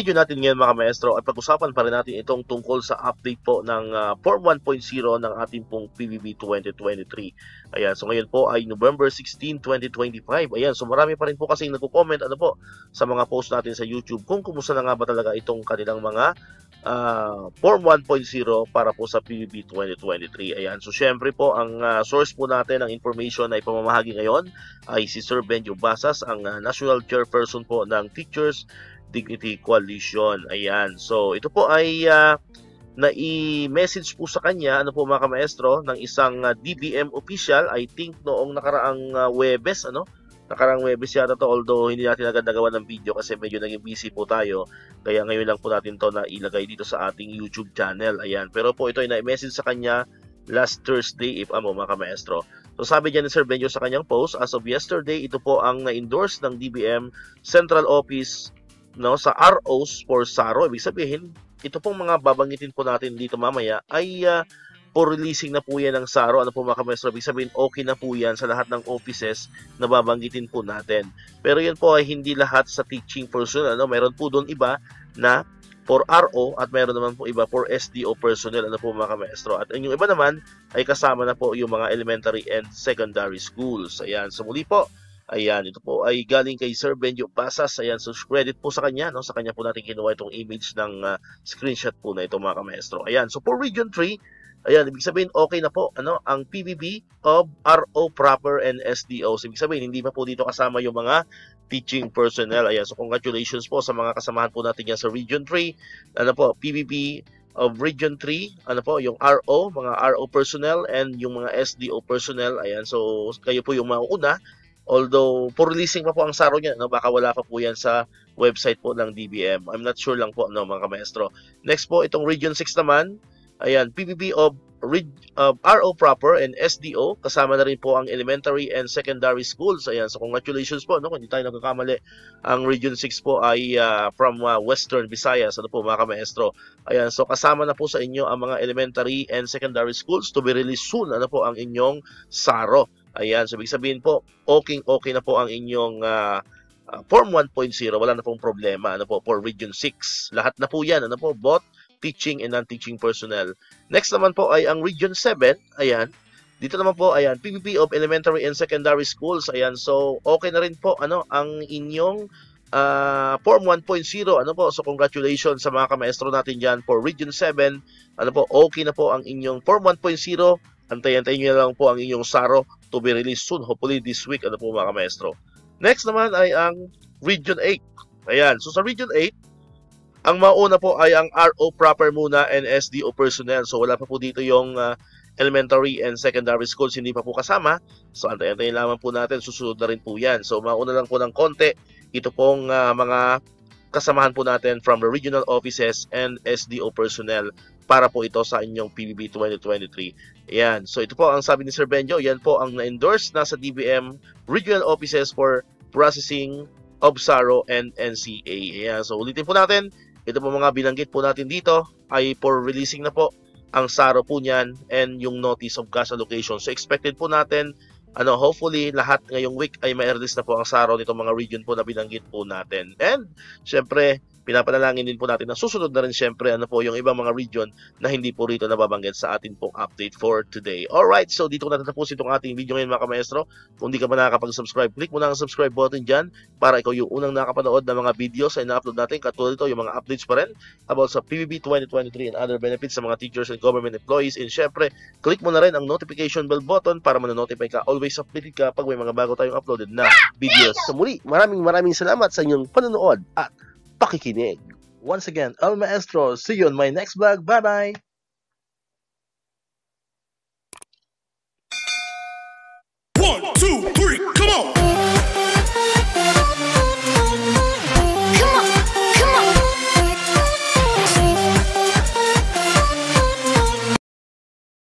video natin ngayon mga maestro at pag-usapan pa rin natin itong tungkol sa update po ng Form 1.0 ng ating pong PBB 2023. Ayan, so ngayon po ay November 16, 2025. Ayan, so marami pa rin po kasing nagko-comment sa mga post natin sa YouTube kung kumusta na nga ba talaga itong kanilang mga Form 1.0 para po sa PBB 2023. Ayan, so syempre po ang source po natin ng information na ipamamahagi ngayon ay si Sir Benjo Basas, ang National Chairperson po ng Teachers Dignity Coalition. Ayan. So, ito po ay nai-message po sa kanya, mga kamaestro, ng isang DBM official, I think noong nakaraang Webes, Nakaraang Webes yata to, although hindi natin agad nagawa ng video kasi medyo naging busy po tayo. Kaya ngayon lang po natin to na ilagay dito sa ating YouTube channel. Ayan. Pero po ito ay nai-message sa kanya last Thursday, mga kamaestro. So sabi niya ni Sir Benjo sa kanyang post, as of yesterday, ito po ang na-endorse ng DBM Central Office sa ROs for SARO. Ibig sabihin, ito pong mga babanggitin po natin dito mamaya ay for releasing na po yan ng SARO. Mga kamaestro, ibig sabihin, okay na po yan sa lahat ng offices na babanggitin po natin. Pero yan po ay hindi lahat sa teaching personnel. Meron po doon iba na for RO at meron naman po iba for SDO personnel. Mga kamaestro. At yung iba naman ay kasama na po yung mga elementary and secondary schools. Ayan, so muli po, ayan, ito po ay galing kay Sir Benjo Basas. Ayan, so credit po sa kanya. Sa kanya po natin kinuha itong image ng screenshot po na ito, mga kamaestro. Ayan, so for Region 3, ayan, ibig sabihin okay na po ang PBB of RO proper and SDO. So, ibig sabihin, hindi pa po dito kasama yung mga teaching personnel. Ayan, so congratulations po sa mga kasamahan po natin yan sa Region 3. PBB of Region 3, yung RO, mga RO personnel and yung mga SDO personnel. Ayan, so kayo po yung mauuna. Although, for releasing pa po ang SARO niya, baka wala pa po yan sa website po ng DBM. I'm not sure lang po, mga kamaestro. Next po, itong Region 6 naman, ayan, PBB of RO proper and SDO, kasama na rin po ang elementary and secondary schools. Ayan, so congratulations po, kung hindi tayo nagkakamali. Ang Region 6 po ay from Western Visayas, mga kamaestro. Ayan, so kasama na po sa inyo ang mga elementary and secondary schools to be released soon, po ang inyong SARO. Ayan, so ibig sabihin po, okay na po ang inyong Form 1.0, wala na pong problema, for Region 6. Lahat na po yan, both teaching and non-teaching personnel. Next naman po ay ang Region 7, ayan, dito naman po, ayan, PBB of Elementary and Secondary Schools, ayan, so okay na rin po, ang inyong Form 1.0, so congratulations sa mga kamaestro natin dyan for Region 7, okay na po ang inyong Form 1.0, antayin nyo na lang po ang inyong SARO to be released soon, hopefully this week, mga kamaestro. Next naman ay ang Region 8. Ayan, so sa Region 8, ang mauna po ay ang RO proper muna and SDO personnel. So wala pa po dito yung elementary and secondary schools, hindi pa po kasama. So antayin lamang po natin, susunod na rin po yan. So mauna lang po ng konti, ito pong mga kasamahan po natin from the regional offices and SDO personnel para po ito sa inyong PBB 2023. Ayan. So ito po ang sabi ni Sir Benjo. Yan po ang na-endorse na sa DBM regional offices for processing of SARO and NCA. Ayan. So ulitin po natin. Ito po mga binanggit po natin dito ay for releasing na po ang SARO po niyan and yung notice of cash allocation. So expected po natin, hopefully lahat ngayong week ay ma-release na po ang SARO nitong mga region po na binanggit po natin. And syempre, pinapanalangin din po natin na susunod na rin syempre yung ibang mga region na hindi po rito nababanggit sa atin pong update for today. Alright, so dito ko natatapos itong ating video ngayon, mga kamaestro. Kung di ka pa nakakapag-subscribe, click mo na ang subscribe button dyan para ikaw yung unang nakapanood ng mga videos na ina-upload natin. Katulad ito, yung mga updates pa rin about sa PBB 2023 and other benefits sa mga teachers and government employees. And syempre, click mo na rin ang notification bell button para manonotify ka, always updated ka pag may mga bago tayong uploaded na videos. So muli, maraming salamat sa inyong panonood at pakikinig. Once again, El Maestro. See you on my next vlog. Bye-bye! 1, 2